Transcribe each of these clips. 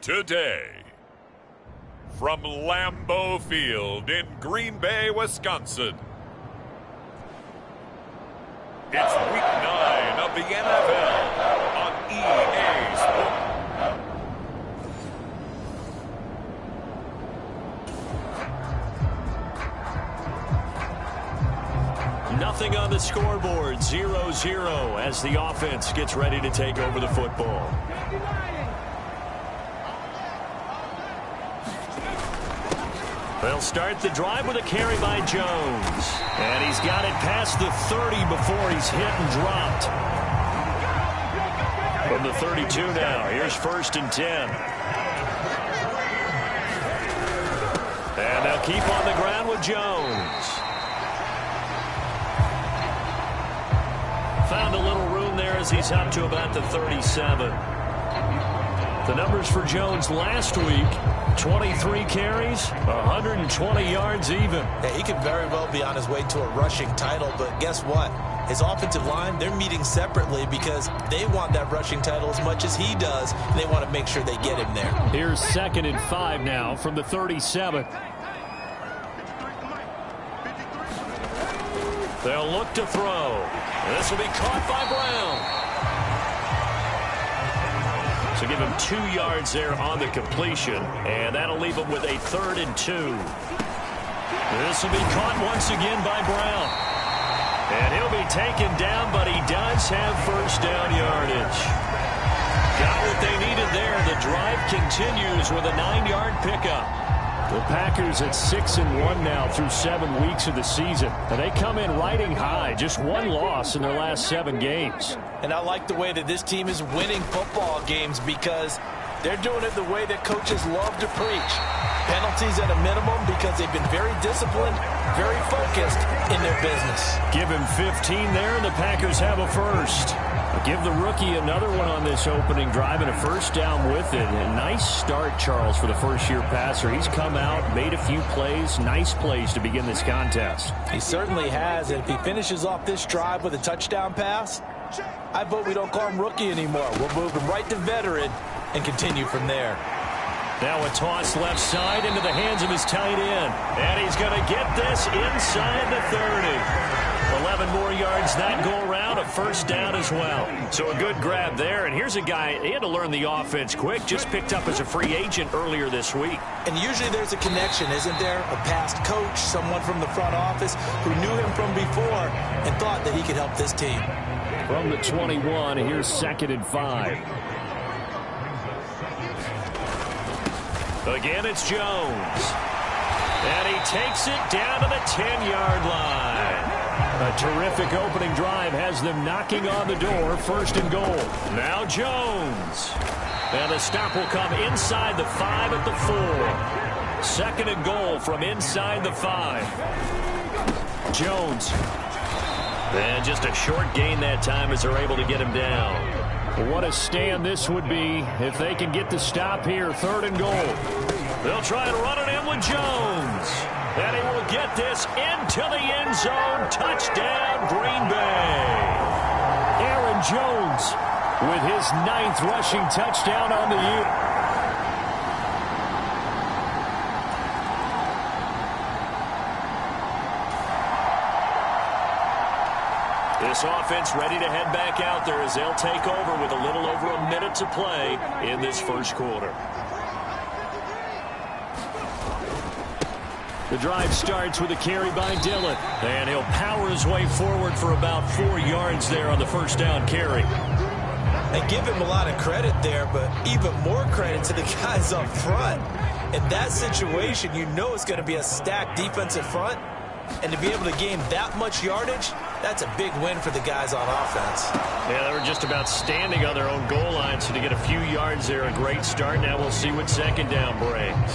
today. From Lambeau Field in Green Bay, Wisconsin. It's week 9 of the NFL on EA Sports. Nothing on the scoreboard, 0-0 as the offense gets ready to take over the football. They'll start the drive with a carry by Jones. And he's got it past the 30 before he's hit and dropped. From the 32 now, here's 1st and 10. And they'll keep on the ground with Jones. Found a little room there as he's up to about the 37. The numbers for Jones last week, 23 carries, 120 yards even. Yeah, he could very well be on his way to a rushing title, but guess what? His offensive line, they're meeting separately because they want that rushing title as much as he does, and they want to make sure they get him there. Here's 2nd and 5 now from the 37. They'll look to throw. This will be caught by Brown. So give him 2 yards there on the completion, and that'll leave him with a 3rd and 2. This will be caught once again by Brown. And he'll be taken down, but he does have 1st down yardage. Got what they needed there. The drive continues with a 9-yard pickup. The Packers at 6-1 now through 7 weeks of the season. And they come in riding high, just 1 loss in their last 7 games. And I like the way that this team is winning football games because they're doing it the way that coaches love to preach. Penalties at a minimum because they've been very disciplined, very focused in their business. Give him 15 there, and the Packers have a 1st. Give the rookie another one on this opening drive and a 1st down with it. A nice start, Charles, for the first-year passer. He's come out, made a few plays, nice plays to begin this contest. He certainly has, and if he finishes off this drive with a touchdown pass, I vote we don't call him rookie anymore. We'll move him right to veteran and continue from there. Now a toss left side into the hands of his tight end. And he's going to get this inside the 30. 11 more yards that go around, a 1st down as well. So a good grab there. And here's a guy, he had to learn the offense quick, just picked up as a free agent earlier this week. And usually there's a connection, isn't there? A past coach, someone from the front office who knew him from before and thought that he could help this team. From the 21, here's 2nd and 5. Again, it's Jones. And he takes it down to the 10-yard line. A terrific opening drive has them knocking on the door, 1st and goal. Now Jones. And the stop will come inside the 5 at the 4. 2nd and goal from inside the 5. Jones. And just a short gain that time as they're able to get him down. What a stand this would be if they can get the stop here, 3rd and goal. They'll try and run it in with Jones. And he will get this into the end zone. Touchdown, Green Bay. Aaron Jones with his 9th rushing touchdown on the year. This offense ready to head back out there as they'll take over with a little over a minute to play in this 1st quarter. The drive starts with a carry by Dillon. And he'll power his way forward for about 4 yards there on the 1st down carry. They give him a lot of credit there, but even more credit to the guys up front. In that situation, you know it's going to be a stacked defensive front. And to be able to gain that much yardage, that's a big win for the guys on offense. Yeah, they were just about standing on their own goal line, so to get a few yards there, a great start. Now we'll see what 2nd down brings.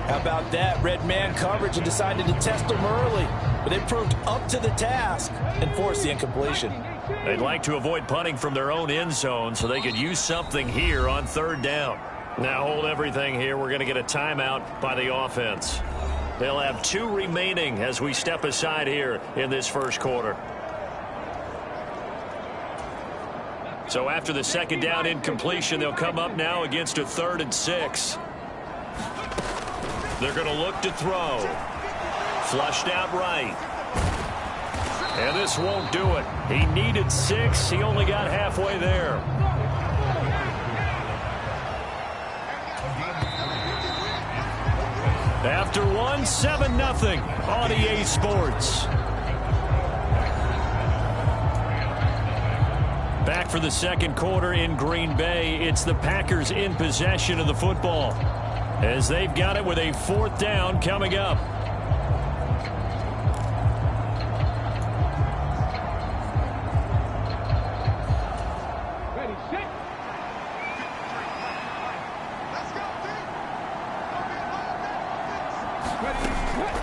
How about that? Red man coverage and decided to test them early. But they proved up to the task and forced the incompletion. They'd like to avoid punting from their own end zone so they could use something here on 3rd down. Now hold everything here. We're going to get a timeout by the offense. They'll have 2 remaining as we step aside here in this 1st quarter. So after the second down incompletion, they'll come up now against a 3rd and 6. They're going to look to throw. Flushed out right. And this won't do it. He needed 6. He only got halfway there. After 7-0 on EA Sports. Back for the second quarter in Green Bay. It's the Packers in possession of the football as they've got it with a 4th down coming up.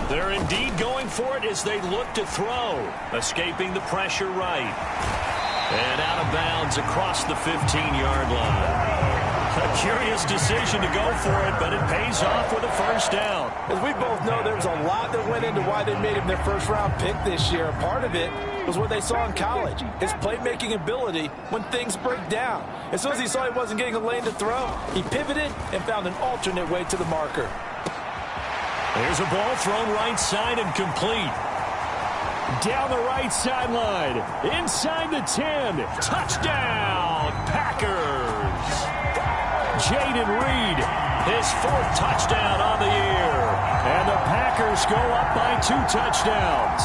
They're indeed going for it as they look to throw. Escaping the pressure right. And out of bounds across the 15-yard line. A curious decision to go for it, but it pays off with a 1st down. As we both know, there was a lot that went into why they made him their first-round pick this year. Part of it was what they saw in college, his playmaking ability when things break down. As soon as he saw he wasn't getting a lane to throw, he pivoted and found an alternate way to the marker. There's a ball thrown right side and complete. Down the right sideline, inside the 10. Touchdown, Packers. Jaden Reed, his 4th touchdown on the year. And the Packers go up by 2 touchdowns.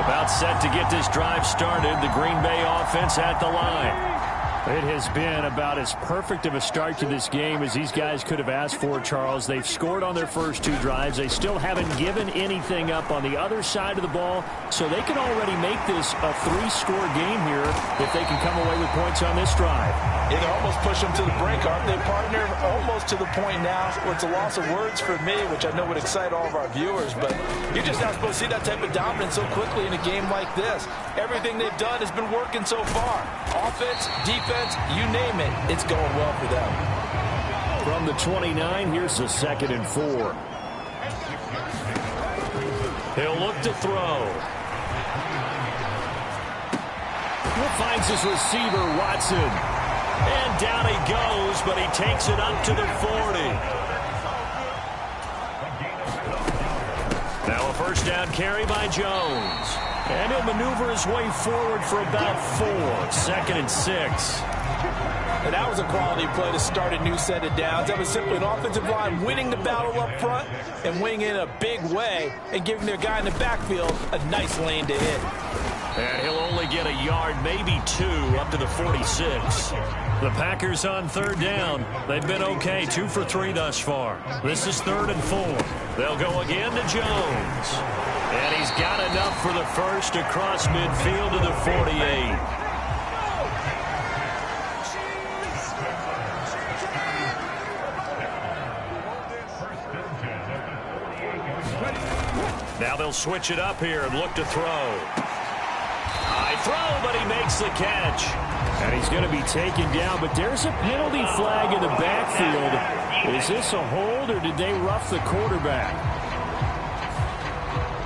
About set to get this drive started. The Green Bay offense at the line. It has been about as perfect of a start to this game as these guys could have asked for, Charles. They've scored on their first 2 drives. They still haven't given anything up on the other side of the ball, so they can already make this a 3-score game here if they can come away with points on this drive. Yeah, they almost push them to the break, aren't they, partner? Almost to the point now where it's a loss of words for me, which I know would excite all of our viewers, but you're just not supposed to see that type of dominance so quickly in a game like this. Everything they've done has been working so far. Offense, defense, you name it, it's going well for them. From the 29, here's the 2nd and 4. He'll look to throw. He finds his receiver, Watson. And down he goes, but he takes it up to the 40. Now a 1st down carry by Jones. And he'll maneuver his way forward for about 4. 2nd and 6. And that was a quality play to start a new set of downs. That was simply an offensive line winning the battle up front and winning in a big way and giving their guy in the backfield a nice lane to hit. And he'll only get a yard, maybe 2, up to the 46. The Packers on 3rd down. They've been okay, 2 for 3 thus far. This is 3rd and 4. They'll go again to Jones. And he's got enough for the first across midfield to the 48. Now they'll switch it up here and look to throw. High throw, but he makes the catch. And he's going to be taken down, but there's a penalty flag in the backfield. Is this a hold, or did they rough the quarterback?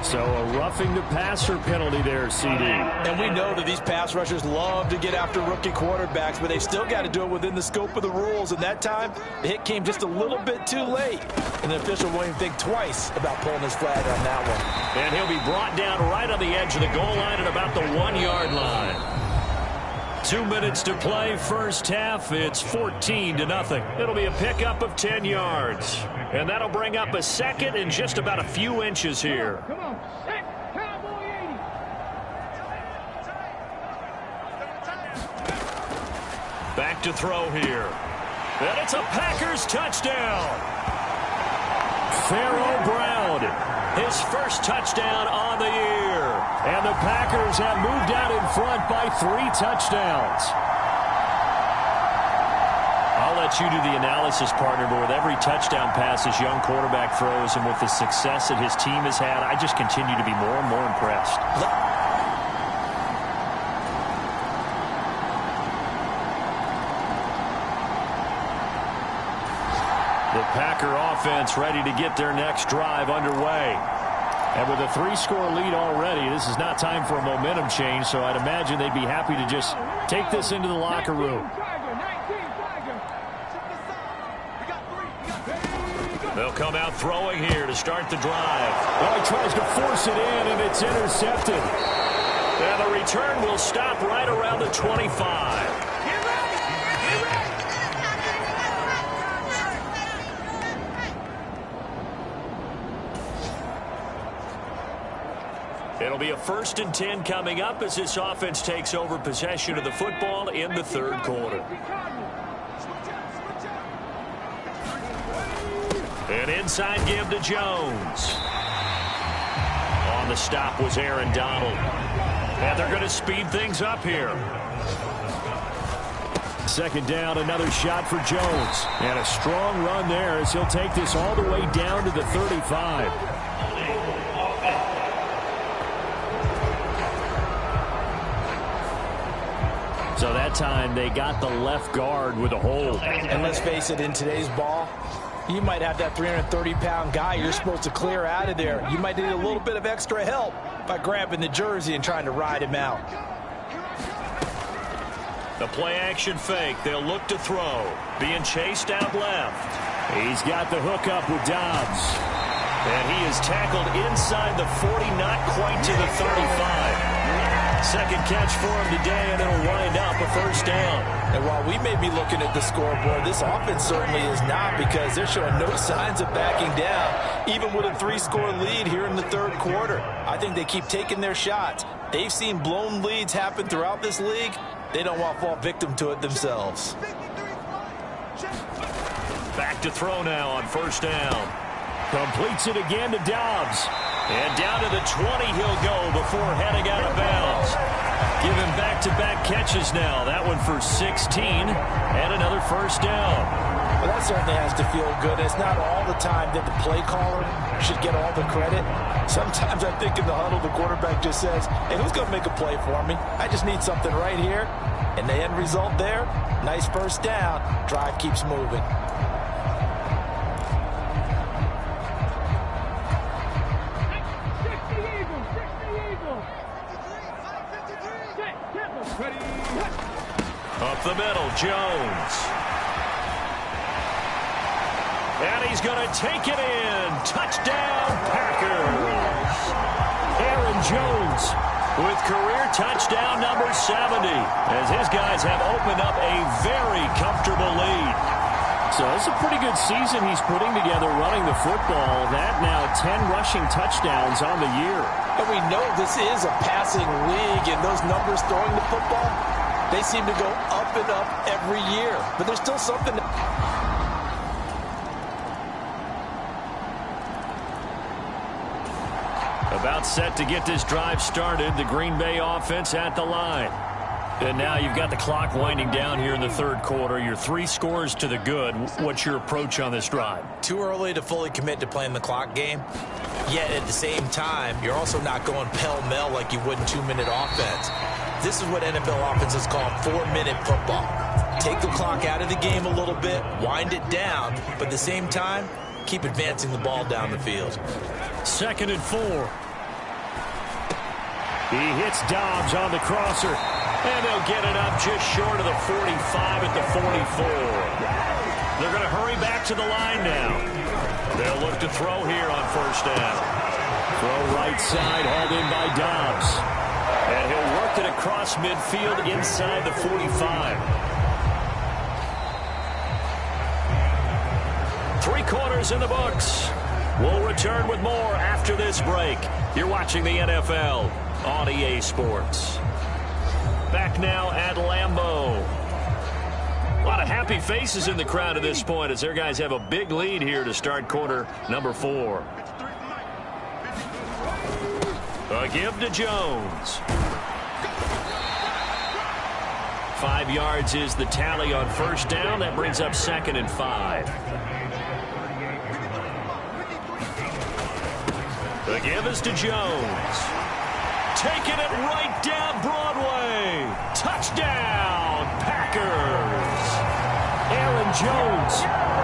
So a roughing the passer penalty there, CD. And we know that these pass rushers love to get after rookie quarterbacks, but they still got to do it within the scope of the rules. And that time, the hit came just a little bit too late. And the official won't even think twice about pulling his flag on that one. And he'll be brought down right on the edge of the goal line at about the 1-yard line. 2 minutes to play, first half. It's 14-0. It'll be a pickup of 10 yards. And that'll bring up a 2nd and just about a few inches here. Come on, set, cowboy 80. Back to throw here. And it's a Packers touchdown. Pharaoh Brown, his first touchdown on the year. And the Packers have moved out in front by 3 touchdowns. I'll let you do the analysis, partner, but with every touchdown pass this young quarterback throws and with the success that his team has had, I just continue to be more and more impressed. The Packer offense ready to get their next drive underway. And with a 3-score lead already, this is not time for a momentum change, so I'd imagine they'd be happy to just take this into the locker room. They'll come out throwing here to start the drive. Oh, he tries to force it in, and it's intercepted. And the return will stop right around the 25. It'll be a 1st and 10 coming up as this offense takes over possession of the football in the 3rd quarter. An inside give to Jones. On the stop was Aaron Donald. And they're going to speed things up here. 2nd down, another shot for Jones. And a strong run there as he'll take this all the way down to the 35. So that time they got the left guard with a hold. And let's face it, in today's ball, you might have that 330-pound guy you're supposed to clear out of there. You might need a little bit of extra help by grabbing the jersey and trying to ride him out. The play-action fake. They'll look to throw. Being chased out left. He's got the hook up with Dobbs. And he is tackled inside the 40, not quite to the 35. 2nd catch for him today, and it'll wind up a 1st down. And while we may be looking at the scoreboard, this offense certainly is not, because they're showing no signs of backing down, even with a 3-score lead here in the 3rd quarter. I think they keep taking their shots. They've seen blown leads happen throughout this league. They don't want to fall victim to it themselves. Back to throw now on 1st down. Completes it again to Dobbs. And down to the 20 he'll go before heading out of bounds. Give him back-to-back catches now. That one for 16 and another 1st down. Well, that certainly has to feel good. It's not all the time that the play caller should get all the credit. Sometimes I think in the huddle the quarterback just says, hey, who's going to make a play for me? I just need something right here. And the end result there, nice 1st down. Drive keeps moving. Up the middle, Jones. And he's going to take it in. Touchdown, Packers. Aaron Jones with career touchdown number 70, as his guys have opened up a very comfortable lead. So it's a pretty good season he's putting together running the football. That now 10 rushing touchdowns on the year. And we know this is a passing league, and those numbers throwing the football, they seem to go up and up every year. But there's still something. About set to get this drive started. The Green Bay offense at the line. And now you've got the clock winding down here in the 3rd quarter. You're 3 scores to the good. What's your approach on this drive? Too early to fully commit to playing the clock game. Yet at the same time, you're also not going pell-mell like you would in 2-minute offense. This is what NFL offenses call 4-minute football. Take the clock out of the game a little bit, wind it down, but at the same time, keep advancing the ball down the field. 2nd and 4. He hits Dobbs on the crosser. And they'll get it up just short of the 45 at the 44. They're going to hurry back to the line now. They'll look to throw here on 1st down. Throw right side, hauled in by Dobbs. And he'll work it across midfield inside the 45. 3 quarters in the books. We'll return with more after this break. You're watching the NFL on EA Sports. Back now at Lambeau. A lot of happy faces in the crowd at this point as their guys have a big lead here to start quarter number 4. A give to Jones. 5 yards is the tally on 1st down. That brings up 2nd and 5. The give is to Jones. Taking it right down Broadway. Touchdown, Packers. Aaron Jones.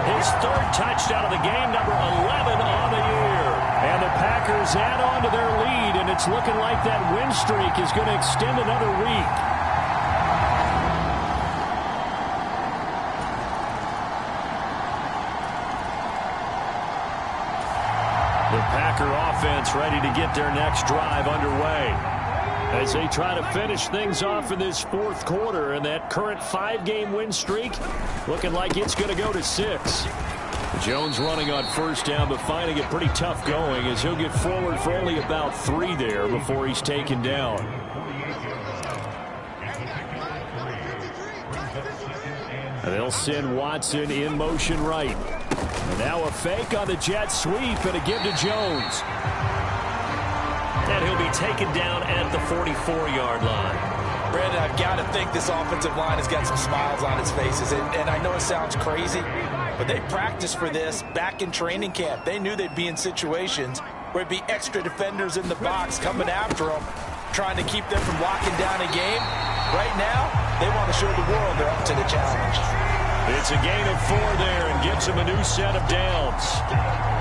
His third touchdown of the game, number 11 on the year. And the Packers add on to their lead, and it's looking like that win streak is going to extend another week. The Packer offense ready to get their next drive underway as they try to finish things off in this fourth quarter, and that current 5-game win streak looking like it's going to go to 6. Jones running on first down, but finding it pretty tough going as he'll get forward for only about 3 there before he's taken down. And they'll send Watson in motion right. And now a fake on the jet sweep and a give to Jones. And he'll be taken down at the 44-yard line. Brandon, I've got to think this offensive line has got some smiles on its faces. And I know it sounds crazy, but they practiced for this back in training camp. They knew they'd be in situations where it'd be extra defenders in the box coming after them, trying to keep them from locking down a game. Right now, they want to show the world they're up to the challenge. It's a gain of 4 there and gives them a new set of downs.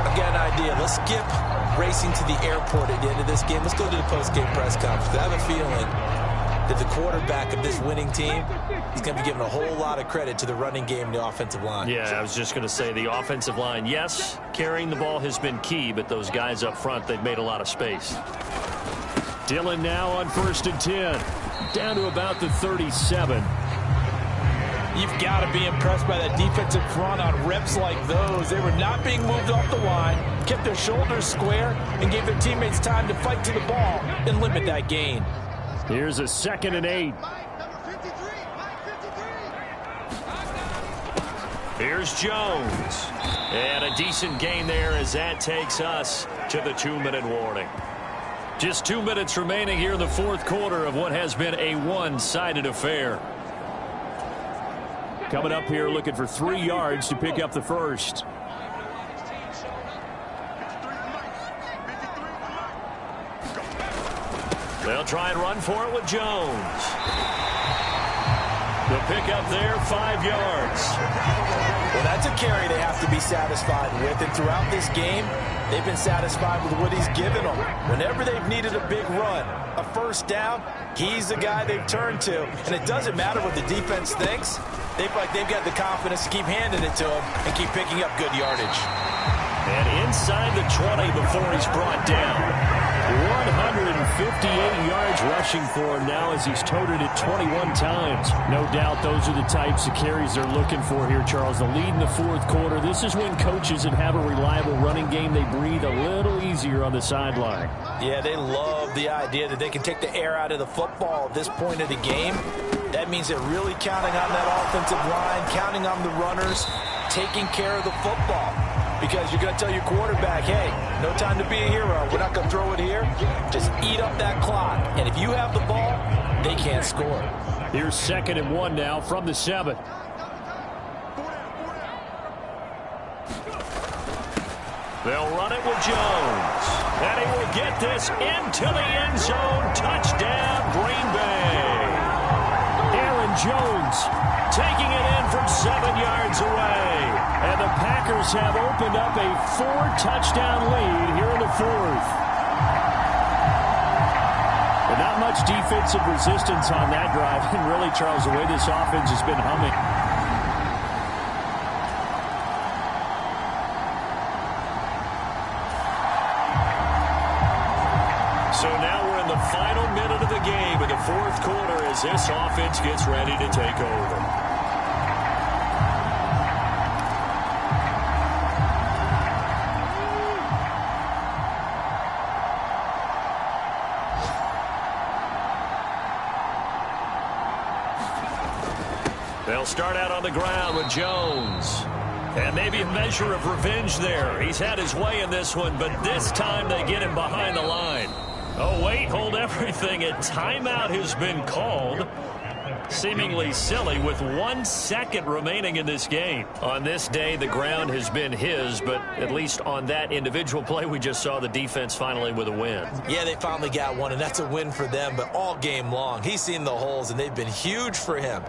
I've got an idea. Let's skip racing to the airport at the end of this game. Let's go to the post-game press conference. I have a feeling that the quarterback of this winning team is going to be giving a whole lot of credit to the running game and the offensive line. Yeah, I was just going to say the offensive line, yes, carrying the ball has been key, but those guys up front, they've made a lot of space. Dillon now on 1st and 10, down to about the 37. You've got to be impressed by that defensive front on reps like those. They were not being moved off the line, kept their shoulders square, and gave their teammates time to fight to the ball and limit that gain. Here's a 2nd and 8. Here's Jones. And a decent gain there as that takes us to the 2-minute warning. Just 2 minutes remaining here in the fourth quarter of what has been a one-sided affair. Coming up here looking for 3 yards to pick up the first. They'll try and run for it with Jones. The pickup there, 5 yards. Well, that's a carry they have to be satisfied with. And throughout this game, they've been satisfied with what he's given them. Whenever they've needed a big run, a first down, he's the guy they've turned to. And it doesn't matter what the defense thinks. They've got the confidence to keep handing it to him and keep picking up good yardage. And inside the 20 before he's brought down. 158 yards rushing for him now as he's toted it 21 times. No doubt those are the types of carries they're looking for here, Charles. The lead in the fourth quarter. This is when coaches that have a reliable running game, they breathe a little easier on the sideline. Yeah, they love the idea that they can take the air out of the football at this point of the game. That means they're really counting on that offensive line, counting on the runners, taking care of the football. Because you're going to tell your quarterback, hey, no time to be a hero. We're not going to throw it here. Just eat up that clock. And if you have the ball, they can't score. Here's 2nd and 1 now from the 7. They'll run it with Jones. And he will get this into the end zone. Touchdown, Green Bay. Aaron Jones taking it in from 7 yards away. And the Packers have opened up a 4-touchdown lead here in the fourth. But not much defensive resistance on that drive. And really, Charles, the way this offense has been humming. So now we're in the final minute of the game in the fourth quarter as this offense gets ready to take over. They'll start out on the ground with Jones. And maybe a measure of revenge there. He's had his way in this one, but this time they get him behind the line. Oh, wait, hold everything. A timeout has been called. Seemingly silly with 1 second remaining in this game. On this day, the ground has been his, but at least on that individual play, we just saw the defense finally with a win. Yeah, they finally got one, and that's a win for them, but all game long, he's seen the holes, and they've been huge for him.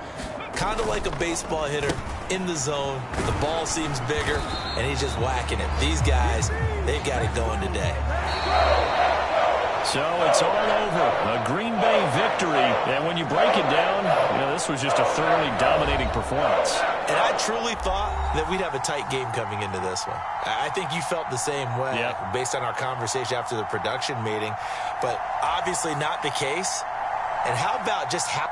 Kind of like a baseball hitter in the zone. The ball seems bigger, and he's just whacking it. These guys, they've got it going today. So it's all over. A Green Bay victory. And when you break it down, this was just a thoroughly dominating performance. And I truly thought that we'd have a tight game coming into this one. I think you felt the same way based on our conversation after the production meeting. But obviously not the case. And how about just how...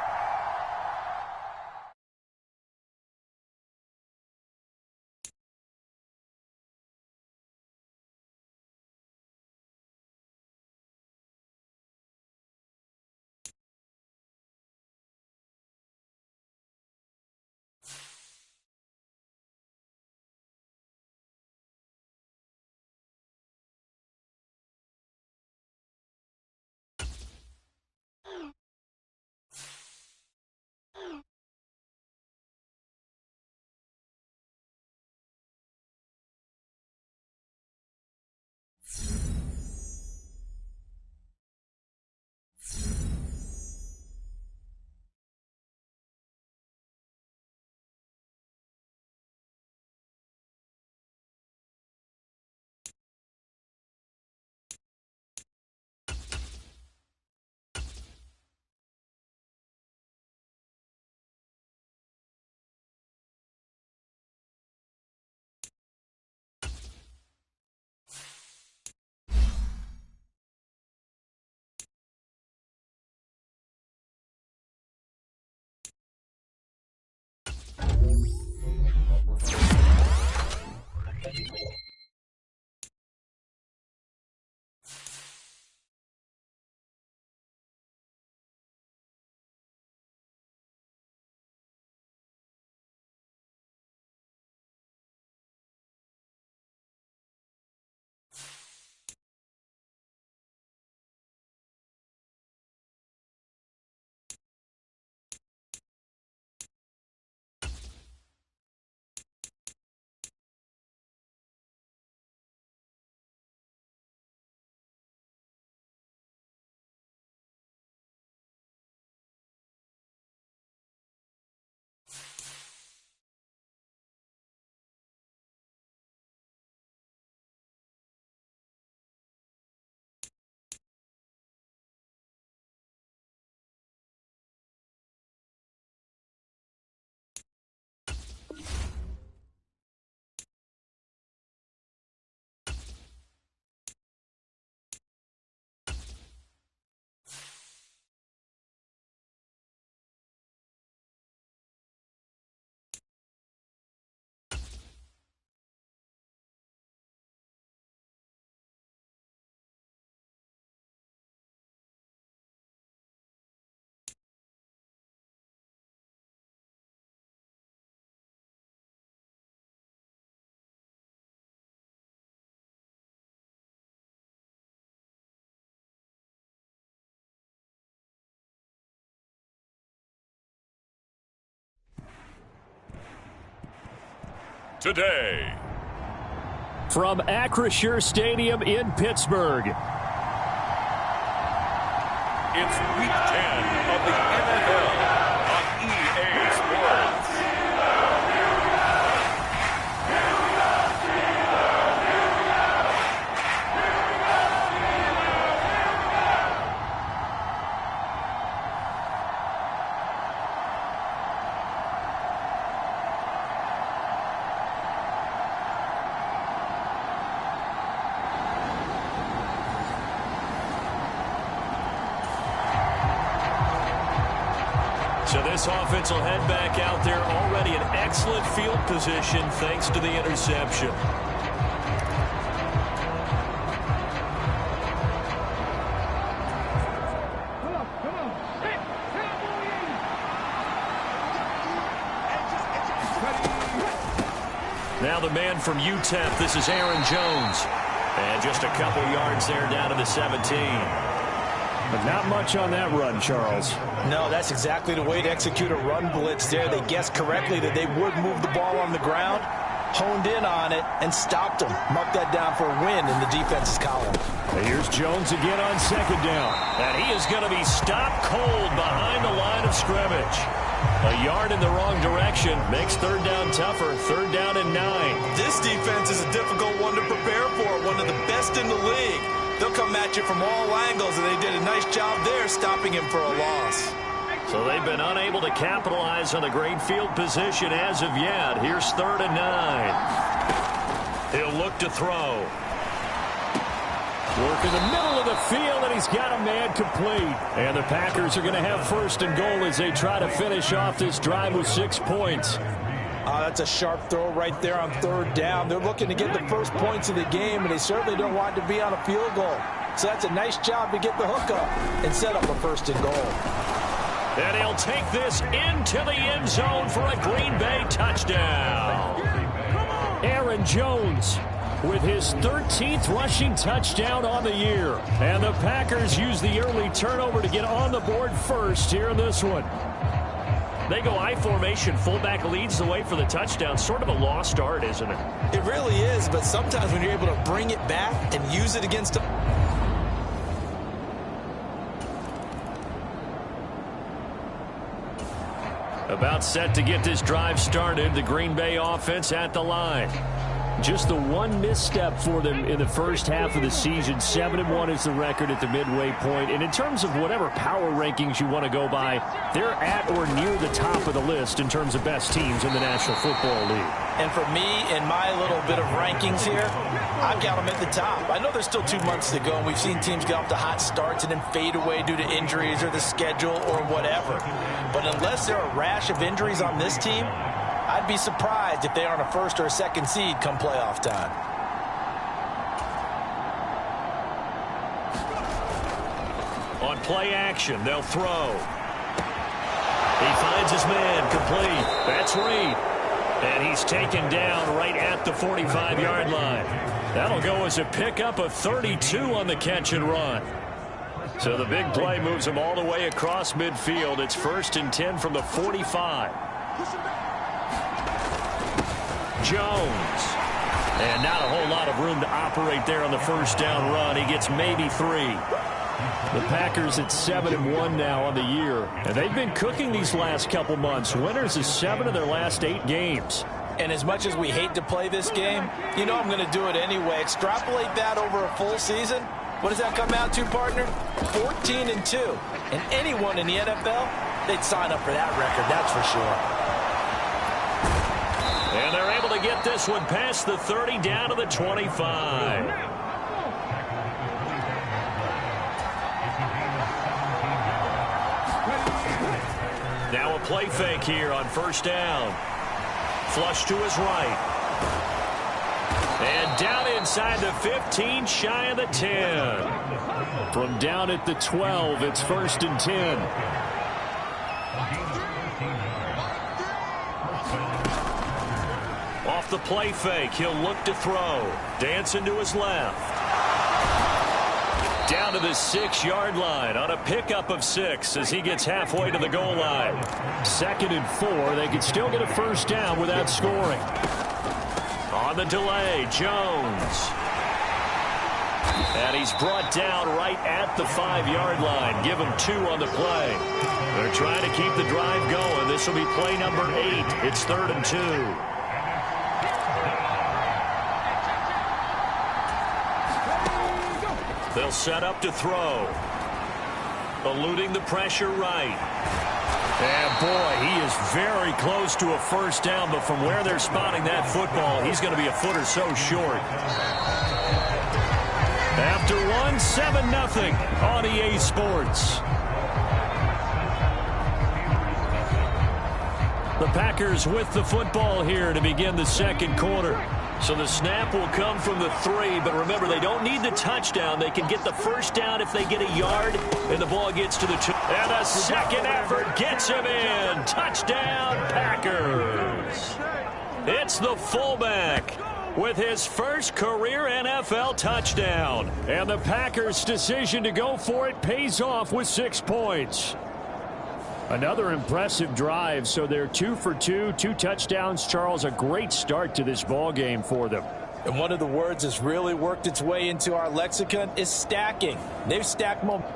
Today, from Acrisure Stadium in Pittsburgh, it's Week 10 of the NFL on EA Sports. So this offense will head back out there, already in excellent field position thanks to the interception. Now the man from UTEP, this is Aaron Jones. And just a couple yards there down to the 17. But not much on that run, Charles. No, that's exactly the way to execute a run blitz there. They guessed correctly that they would move the ball on the ground, honed in on it, and stopped them. Marked that down for a win in the defense's column. And here's Jones again on second down. And he is going to be stopped cold behind the line of scrimmage. A yard in the wrong direction makes third down tougher. Third down and 9. This defense is a difficult one to prepare for, one of the best in the league. They'll come at you from all angles, and they did a nice job there stopping him for a loss. So they've been unable to capitalize on the great field position as of yet. Here's third and 9. He'll look to throw. Work in the middle of the field, and he's got a man complete. And the Packers are going to have first and goal as they try to finish off this drive with 6 points. That's a sharp throw right there on third down. They're looking to get the first points of the game, and they certainly don't want to be on a field goal. So that's a nice job to get the hook up and set up a first and goal. And he'll take this into the end zone for a Green Bay touchdown. Aaron Jones with his 13th rushing touchdown on the year. And the Packers use the early turnover to get on the board first here in this one. They go I formation. Fullback leads the way for the touchdown. Sort of a lost art, isn't it? It really is, but sometimes when you're able to bring it back and use it against them. About set to get this drive started. The Green Bay offense at the line. Just the one misstep for them in the first half of the season. 7-1 is the record at the midway point. And in terms of whatever power rankings you want to go by, they're at or near the top of the list in terms of best teams in the National Football League. And for me, in my little bit of rankings here, I've got them at the top. I know there's still 2 months to go, and we've seen teams get off to hot starts and then fade away due to injuries or the schedule or whatever. But unless there are a rash of injuries on this team, I'd be surprised if they aren't a first or a second seed come playoff time. On play action, they'll throw. He finds his man, complete. That's Reed. And he's taken down right at the 45-yard line. That'll go as a pickup of 32 on the catch and run. So the big play moves him all the way across midfield. It's first and 10 from the 45. Jones. And not a whole lot of room to operate there on the first down run. He gets maybe 3. The Packers at 7-1 now on the year. And they've been cooking these last couple months. Winners is 7 of their last 8 games. And as much as we hate to play this game, you know I'm going to do it anyway. Extrapolate that over a full season. What does that come out to, partner? 14-2. And anyone in the NFL, they'd sign up for that record, that's for sure. And they're able to get this one past the 30 down to the 25. Now a play fake here on first down. Flush to his right. And down inside the 15, shy of the 10. From down at the 12, it's first and 10. Off the play fake, he'll look to throw. Dancing to his left. Down to the 6-yard line on a pickup of 6 as he gets halfway to the goal line. 2nd and 4. They could still get a first down without scoring. On the delay, Jones. And he's brought down right at the 5-yard line. Give him 2 on the play. They're trying to keep the drive going. This will be play number 8. It's 3rd and 2. They'll set up to throw. Eluding the pressure right. And boy, he is very close to a first down, but from where they're spotting that football, he's going to be a foot or so short. After 1, 7-0 on EA Sports. The Packers with the football here to begin the second quarter. So the snap will come from the 3, but remember, they don't need the touchdown. They can get the first down if they get a yard, and the ball gets to the 2. And the second effort gets him in. Touchdown, Packers. It's the fullback, with his first career NFL touchdown. And the Packers' decision to go for it pays off with 6 points. Another impressive drive, so they're 2 for 2, 2 touchdowns. Charles, a great start to this ball game for them. And one of the words that's really worked its way into our lexicon is stacking. They've stacked momentum.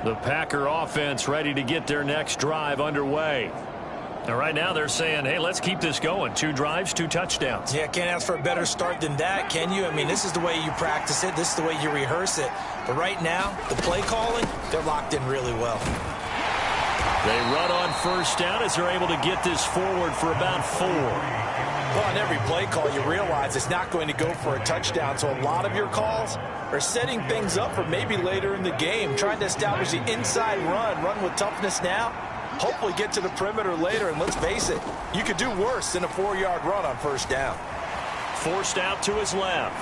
The Packer offense ready to get their next drive underway. And right now they're saying, hey, let's keep this going. 2 drives, 2 touchdowns. Yeah, can't ask for a better start than that, can you? I mean, this is the way you practice it. This is the way you rehearse it. But right now, the play calling, they're locked in really well. They run on first down as they're able to get this forward for about 4. Well, on every play call, you realize it's not going to go for a touchdown. So a lot of your calls are setting things up for maybe later in the game, trying to establish the inside run with toughness now, hopefully get to the perimeter later. And let's face it, you could do worse than a 4-yard run on first down. Forced out to his left.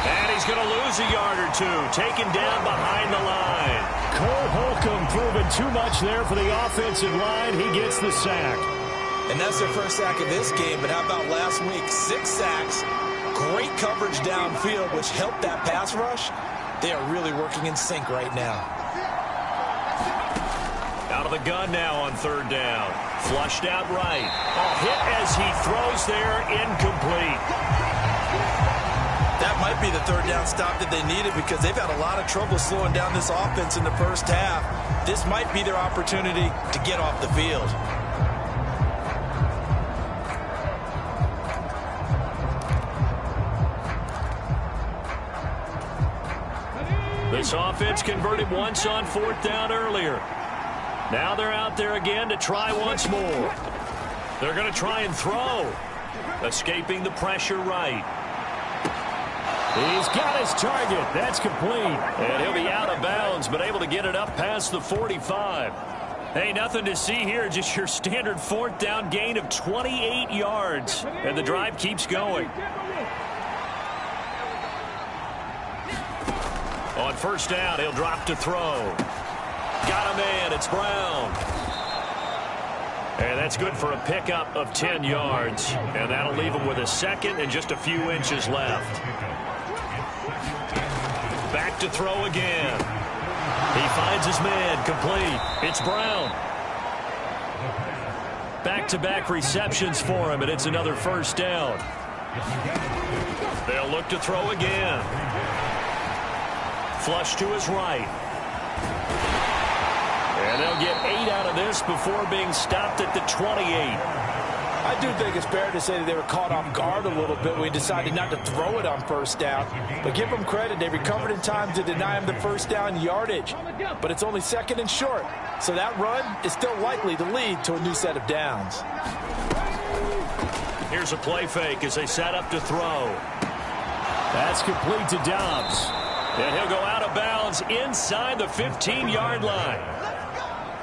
And he's going to lose a yard or 2, taken down behind the line. Cole Holcomb proving too much there for the offensive line. He gets the sack. And that's their first sack of this game, but how about last week? 6 sacks, great coverage downfield, which helped that pass rush. They are really working in sync right now. Out of the gun now on third down. Flushed out right. A hit as he throws there, incomplete. That might be the third down stop that they needed because they've had a lot of trouble slowing down this offense in the first half. This might be their opportunity to get off the field. This offense converted once on fourth down earlier. Now they're out there again to try once more. They're going to try and throw. Escaping the pressure right. He's got his target. That's complete. And he'll be out of bounds, but able to get it up past the 45. Hey, nothing to see here. Just your standard fourth down gain of 28 yards. And the drive keeps going. On first down, he'll drop to throw. Got a man. It's Brown. And that's good for a pickup of 10 yards. And that'll leave him with a second and just a few inches left. Back to throw again. He finds his man. Complete. It's Brown. Back-to-back receptions for him, and it's another first down. They'll look to throw again. Flush to his right. And they'll get 8 out of this before being stopped at the 28. I do think it's fair to say that they were caught off guard a little bit when we decided not to throw it on first down. But give them credit. They recovered in time to deny him the first down yardage. But it's only second and short. So that run is still likely to lead to a new set of downs. Here's a play fake as they set up to throw. That's complete to Dobbs. And he'll go out of bounds inside the 15-yard line.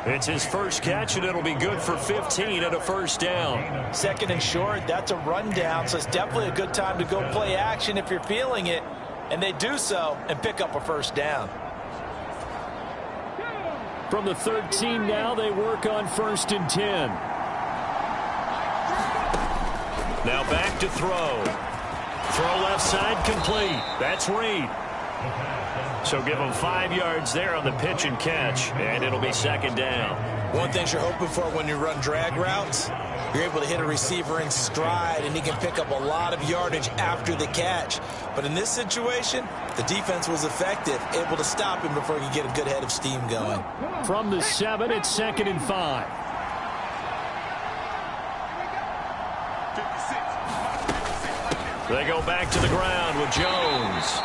It's his first catch, and it'll be good for 15 and a first down. Second and short, that's a rundown, so it's definitely a good time to go play action if you're feeling it. And they do so and pick up a first down. From the 13 now, they work on first and 10. Now back to throw. Throw left side complete. That's Reed. So give them 5 yards there on the pitch and catch, and it'll be second down. One thing you're hoping for when you run drag routes, you're able to hit a receiver in stride, and he can pick up a lot of yardage after the catch. But in this situation, the defense was effective, able to stop him before he could get a good head of steam going. From the 7, it's second and 5. They go back to the ground with Jones.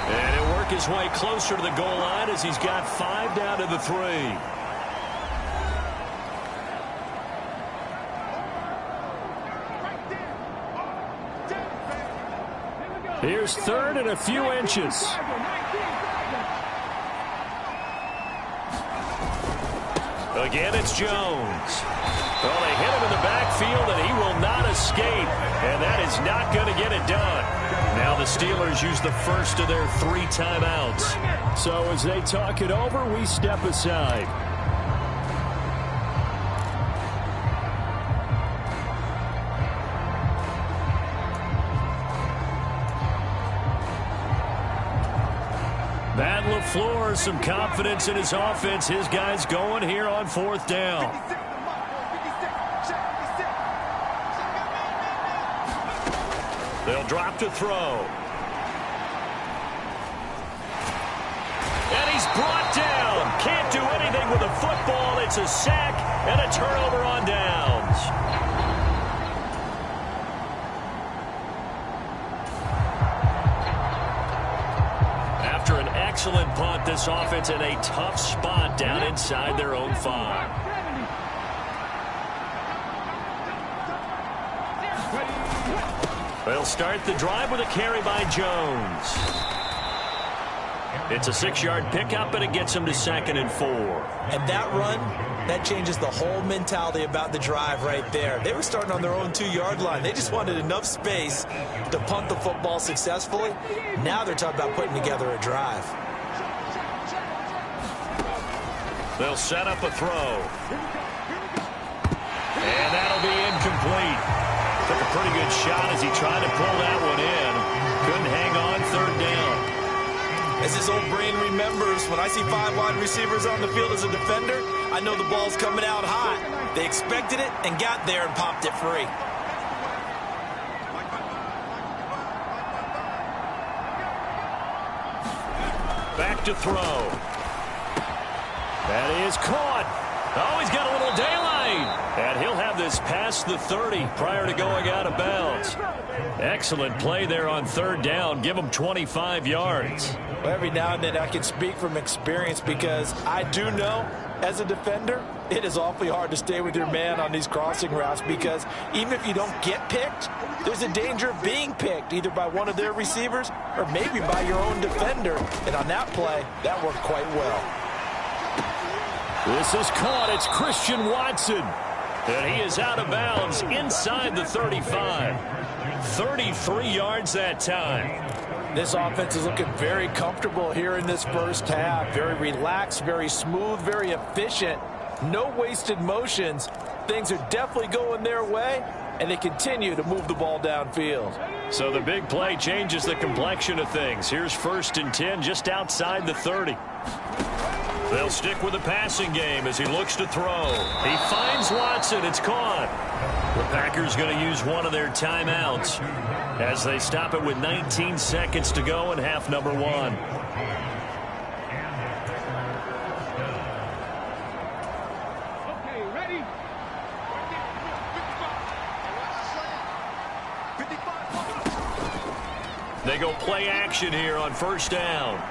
And he'll work his way closer to the goal line as he's got 5 down to the 3. Here's third and a few inches. Again, it's Jones. Well, they hit him in the backfield, and he will not escape. And that is not going to get it done. Now the Steelers use the first of their 3 timeouts. So as they talk it over, we step aside. Matt LaFleur, some confidence in his offense. His guys going here on 4th down. They'll drop to throw. And he's brought down. Can't do anything with a football. It's a sack and a turnover on downs. After an excellent punt, this offense in a tough spot down inside their own 5. They'll start the drive with a carry by Jones. It's a 6-yard pickup, and it gets them to 2nd and 4. And that run, that changes the whole mentality about the drive right there. They were starting on their own 2-yard line. They just wanted enough space to punt the football successfully. Now they're talking about putting together a drive. They'll set up a throw. And that'll be incomplete. Took a pretty good shot as he tried to pull that one in. Couldn't hang on 3rd down. As his old brain remembers, when I see 5 wide receivers on the field as a defender, I know the ball's coming out hot. They expected it and got there and popped it free. Back to throw. That is caught. Oh, he's got a little daylight. And he'll have this past the 30 prior to going out of bounds. Excellent play there on 3rd down. Give him 25 yards. Well, every now and then I can speak from experience because I do know as a defender, it is awfully hard to stay with your man on these crossing routes because even if you don't get picked, there's a danger of being picked either by one of their receivers or maybe by your own defender. And on that play, that worked quite well. This is caught. It's Christian Watson. And he is out of bounds inside the 35. 33 yards that time. This offense is looking very comfortable here in this first half. Very relaxed, very smooth, very efficient. No wasted motions. Things are definitely going their way, and they continue to move the ball downfield. So the big play changes the complexion of things. Here's 1st and 10 just outside the 30. They'll stick with the passing game as he looks to throw. He finds Watson. It's caught. The Packers going to use one of their timeouts as they stop it with 19 seconds to go in half number 1. Okay, ready? They go play action here on 1st down.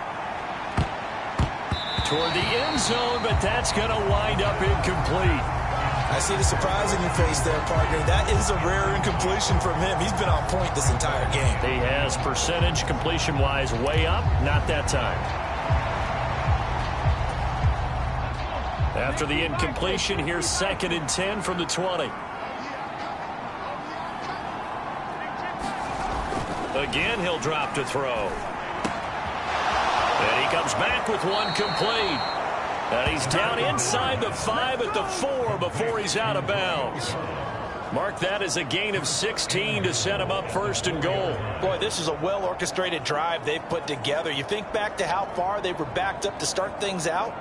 Toward the end zone, but that's going to wind up incomplete. I see the surprise in your face there, partner. That is a rare incompletion from him. He's been on point this entire game. He has percentage completion-wise way up, not that time. After the incompletion, here's 2nd and 10 from the 20. Again, he'll drop to throw. And he comes back with one complete. And he's down inside the 5 at the 4 before he's out of bounds. Mark that as a gain of 16 to set him up 1st and goal. Boy, this is a well-orchestrated drive they've put together. You think back to how far they were backed up to start things out,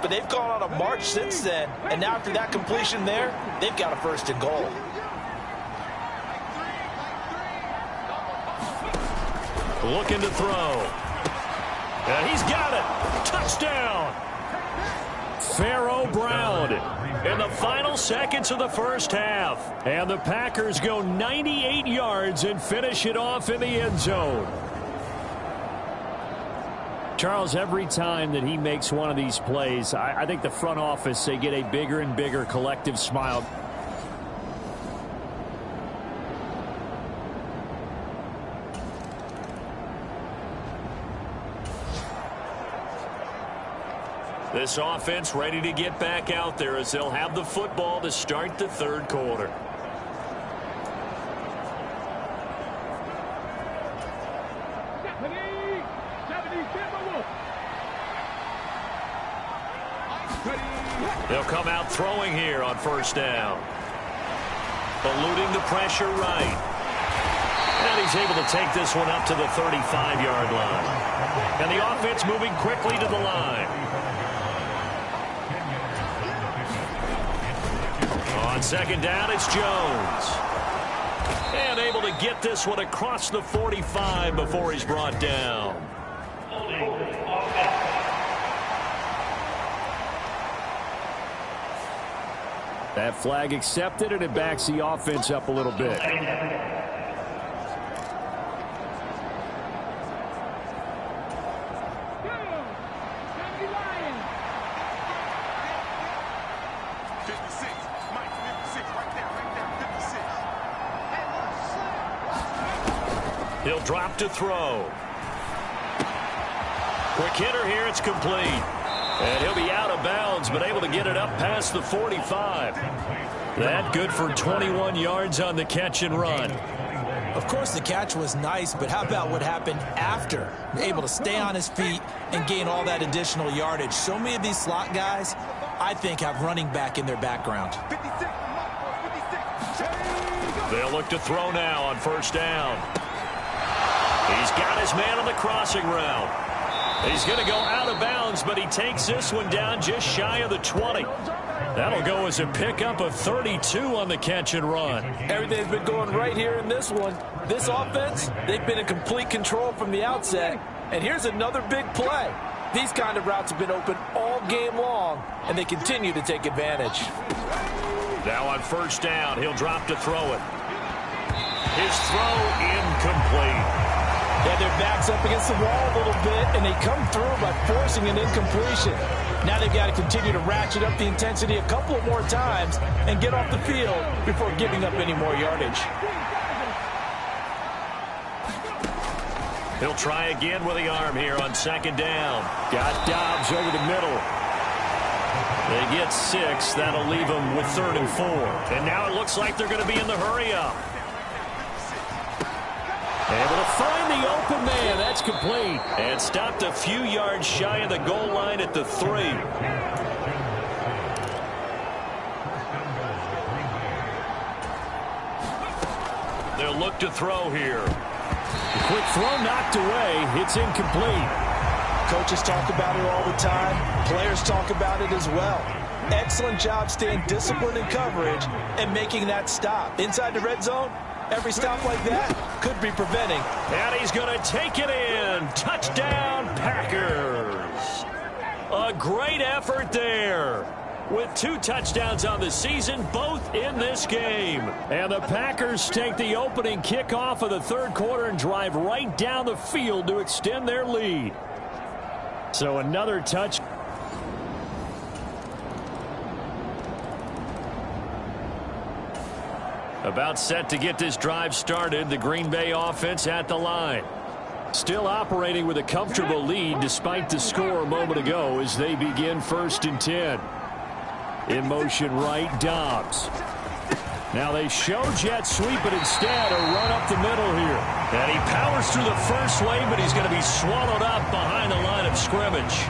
but they've gone on a march since then. And now after that completion there, they've got a 1st and goal. Looking to throw. And he's got it. Touchdown. Pharaoh Brown in the final seconds of the first half. And the Packers go 98 yards and finish it off in the end zone. Charles, every time that he makes one of these plays, I think the front office, they get a bigger and bigger collective smile. This offense ready to get back out there as they'll have the football to start the 3rd quarter. They'll come out throwing here on 1st down. Eluding the pressure right. And he's able to take this one up to the 35-yard line. And the offense moving quickly to the line. On second down, it's Jones. And able to get this one across the 45 before he's brought down. That flag accepted, and it backs the offense up a little bit. He'll drop to throw. Quick hitter here. It's complete. And he'll be out of bounds, but able to get it up past the 45. That good for 21 yards on the catch and run. Of course, the catch was nice, but how about what happened after? Able to stay on his feet and gain all that additional yardage. So many of these slot guys, I think, have running back in their background. They'll look to throw now on first down. He's got his man on the crossing route. He's going to go out of bounds, but he takes this one down just shy of the 20. That'll go as a pickup of 32 on the catch and run. Everything's been going right here in this one. This offense, they've been in complete control from the outset. And here's another big play. These kind of routes have been open all game long, and they continue to take advantage. Now on first down, he'll drop to throw it. His throw incomplete. Yeah, their back's up against the wall a little bit, and they come through by forcing an incompletion. Now they've got to continue to ratchet up the intensity a couple of more times and get off the field before giving up any more yardage. He'll try again with the arm here on second down. Got Dobbs over the middle. They get 6. That'll leave them with 3rd and 4. And now it looks like they're going to be in the hurry-up. Able to find the open man. That's complete. And stopped a few yards shy of the goal line at the 3. They'll look to throw here. The quick throw knocked away. It's incomplete. Coaches talk about it all the time. Players talk about it as well. Excellent job staying disciplined in coverage and making that stop. Inside the red zone, every stop like that could be preventing. And he's going to take it in. Touchdown, Packers. A great effort there. With 2 touchdowns on the season, both in this game. And the Packers take the opening kickoff of the 3rd quarter and drive right down the field to extend their lead. So another touch. About set to get this drive started. The Green Bay offense at the line. Still operating with a comfortable lead despite the score a moment ago as they begin 1st and 10. In motion right, Dobbs. Now they show jet sweep, but instead a run up the middle here. And he powers through the first lane, but he's going to be swallowed up behind the line of scrimmage.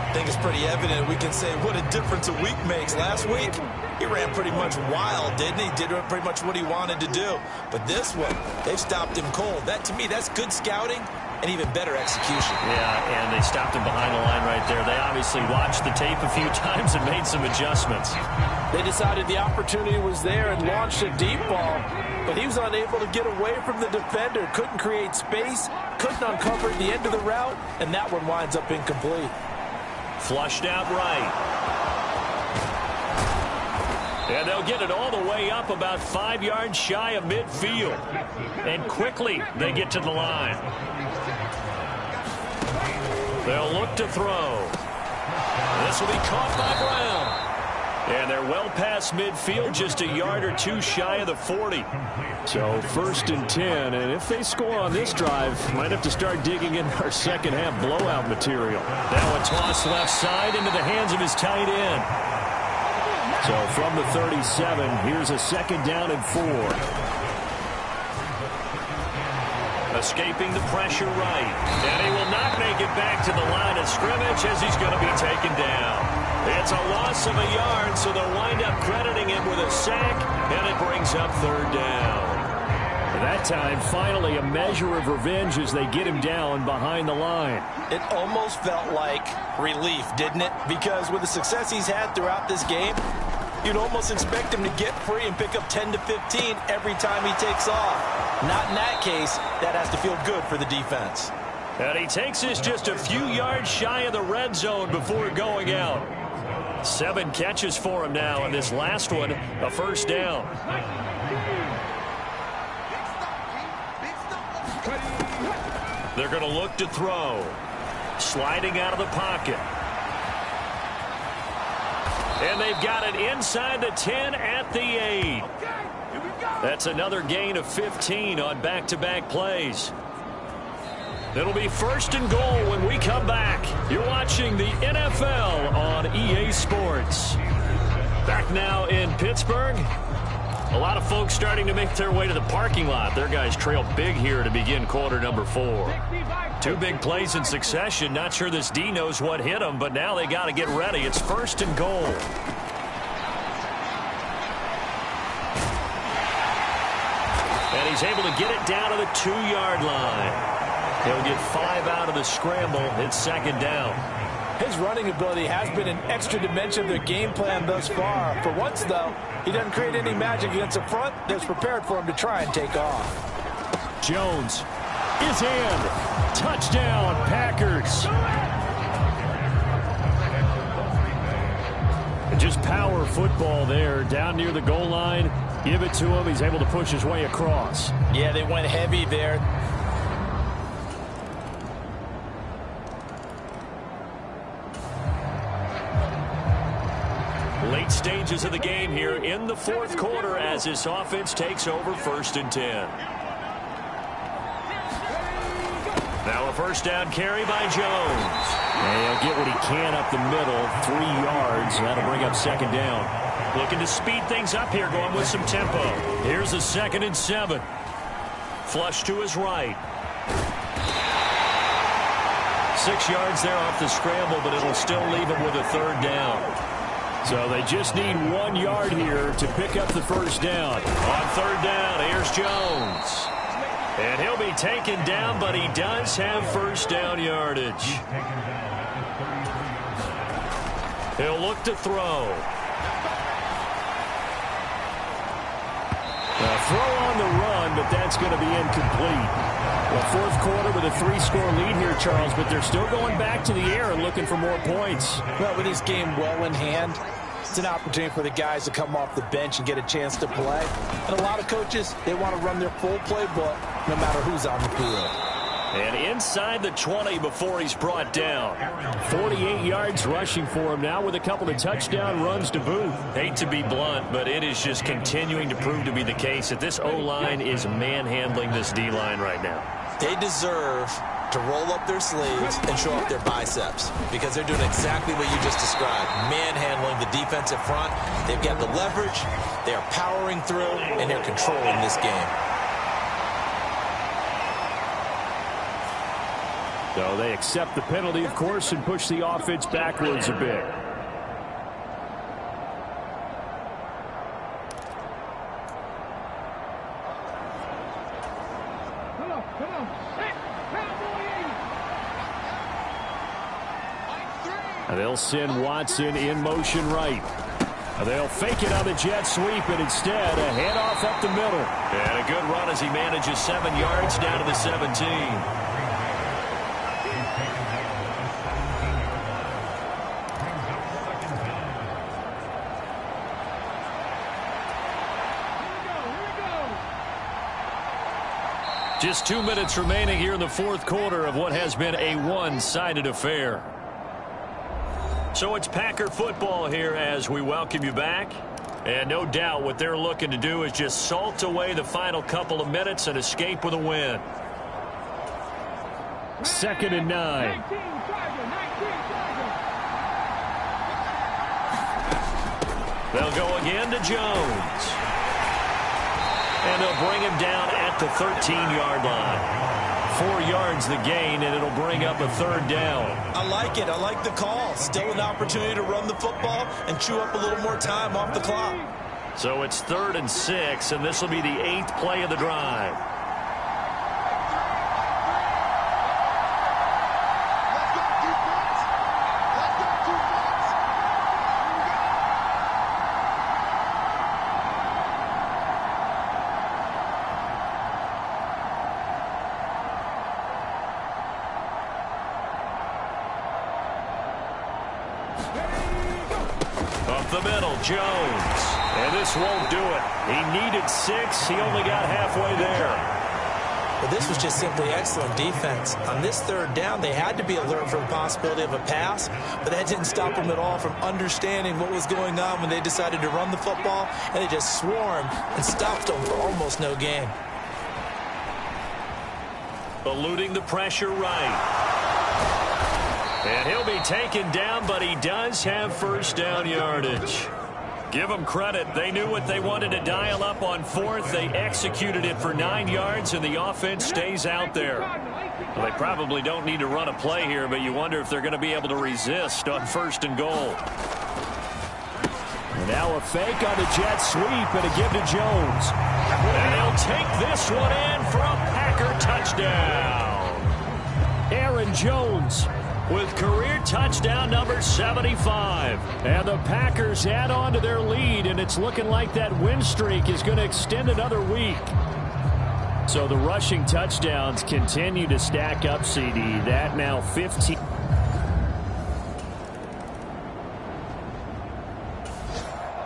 I think it's pretty evident. We can say what a difference a week makes. Last week, he ran pretty much wild, didn't he? Did pretty much what he wanted to do. But this one, they've stopped him cold. That, to me, that's good scouting and even better execution. Yeah, and they stopped him behind the line right there. They obviously watched the tape a few times and made some adjustments. They decided the opportunity was there and launched a deep ball, but he was unable to get away from the defender, couldn't create space, couldn't uncover at the end of the route, and that one winds up incomplete. Flushed out right. And they'll get it all the way up about 5 yards shy of midfield. And quickly they get to the line. They'll look to throw. This will be caught by Brown. And they're well past midfield, just a yard or 2 shy of the 40. So 1st and 10, and if they score on this drive, might have to start digging in our second half blowout material. Now a toss left side into the hands of his tight end. So from the 37, here's a 2nd down and 4. Escaping the pressure right. And he will not make it back to the line of scrimmage as he's going to be taken down. It's a loss of a yard, so they'll wind up crediting him with a sack, and it brings up 3rd down. That time, finally, a measure of revenge as they get him down behind the line. It almost felt like relief, didn't it? Because with the success he's had throughout this game, you'd almost expect him to get free and pick up 10 to 15 every time he takes off. Not in that case. That has to feel good for the defense. And he takes this just a few yards shy of the red zone before going out. 7 catches for him now, and this last one, a first down. They're going to look to throw. Sliding out of the pocket. And they've got it inside the 10 at the 8. That's another gain of 15 on back-to-back plays. It'll be first and goal when we come back. You're watching the NFL on EA Sports. Back now in Pittsburgh. A lot of folks starting to make their way to the parking lot. Their guys trail big here to begin quarter number 4. 2 big plays in succession. Not sure this D knows what hit them, but now they got to get ready. It's first and goal. And he's able to get it down to the 2-yard line. He'll get 5 out of the scramble. It's second down. His running ability has been an extra dimension of their game plan thus far. For once, though, he doesn't create any magic against the front that's prepared for him to try and take off. Jones is in. Touchdown, Packers. Just power football there, down near the goal line. Give it to him. He's able to push his way across. Yeah, they went heavy there. Late stages of the game here in the fourth quarter as this offense takes over first and 10. Now a first down carry by Jones. And he'll get what he can up the middle, 3 yards. That'll bring up second down. Looking to speed things up here, going with some tempo. Here's a 2nd and 7. Flush to his right. 6 yards there off the scramble, but it'll still leave him with a third down. So they just need 1 yard here to pick up the first down. On third down, here's Jones. And he'll be taken down, but he does have first down yardage. He'll look to throw. Throw on the run, but that's going to be incomplete. Well, fourth quarter with a 3-score lead here, Charles, but they're still going back to the air and looking for more points. Well, with this game well in hand, it's an opportunity for the guys to come off the bench and get a chance to play. And a lot of coaches, they want to run their full playbook no matter who's on the field. And inside the 20 before he's brought down. 48 yards rushing for him now with a couple of touchdown runs to boot. Hate to be blunt, but it is just continuing to prove to be the case that this O-line is manhandling this D-line right now. They deserve to roll up their sleeves and show off their biceps because they're doing exactly what you just described, manhandling the defensive front. They've got the leverage, they're powering through, and they're controlling this game. So they accept the penalty, of course, and push the offense backwards a bit. They'll send Watson in motion right. They'll fake it on the jet sweep, and instead a handoff up the middle. And a good run as he manages 7 yards down to the 17. Just 2 minutes remaining here in the fourth quarter of what has been a one-sided affair. So it's Packer football here as we welcome you back. And no doubt what they're looking to do is just salt away the final couple of minutes and escape with a win. 2nd and 9. They'll go again to Jones. And they'll bring him down at the 13-yard line. 4 yards the gain, and it'll bring up a third down. I like it. I like the call. Still an opportunity to run the football and chew up a little more time off the clock. So it's 3rd and 6, and this will be the 8th play of the drive. Up the middle, Jones. And this won't do it. He needed 6. He only got halfway there. But this was just simply excellent defense. On this third down, they had to be alert for the possibility of a pass, but that didn't stop them at all from understanding what was going on when they decided to run the football, and they just swarmed and stopped them for almost no gain. Eluding the pressure right. And he'll be taken down, but he does have first down yardage. Give them credit. They knew what they wanted to dial up on 4th. They executed it for 9 yards, and the offense stays out there. Well, they probably don't need to run a play here, but you wonder if they're going to be able to resist on 1st and goal. And now a fake on the jet sweep and a give to Jones. And he'll take this one in for a Packer touchdown. Aaron Jones with career touchdown number 75. And the Packers add on to their lead, and it's looking like that win streak is going to extend another week. So the rushing touchdowns continue to stack up, CD. That now 15.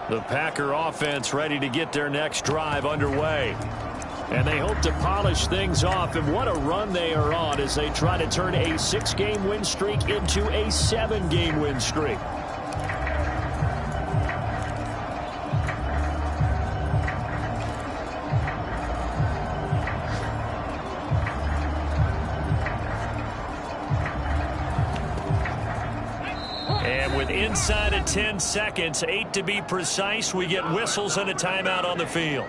The Packer offense ready to get their next drive underway. And they hope to polish things off, and what a run they are on as they try to turn a 6-game win streak into a 7-game win streak. And with inside of 10 seconds, 8 to be precise, we get whistles and a timeout on the field.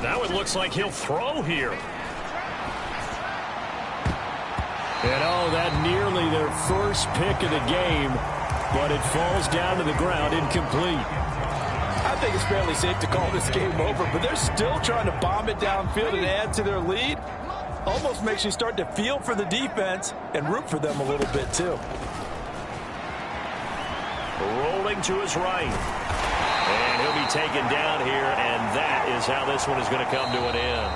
Now it looks like he'll throw here. And oh, that nearly their first pick of the game, but it falls down to the ground incomplete. I think it's fairly safe to call this game over, but they're still trying to bomb it downfield and add to their lead. Almost makes you start to feel for the defense and root for them a little bit too. Rolling to his right. And he'll be taken down here, and that is how this one is going to come to an end.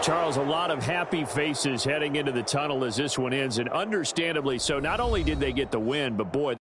Charles, a lot of happy faces heading into the tunnel as this one ends, and understandably so. Not only did they get the win, but boy,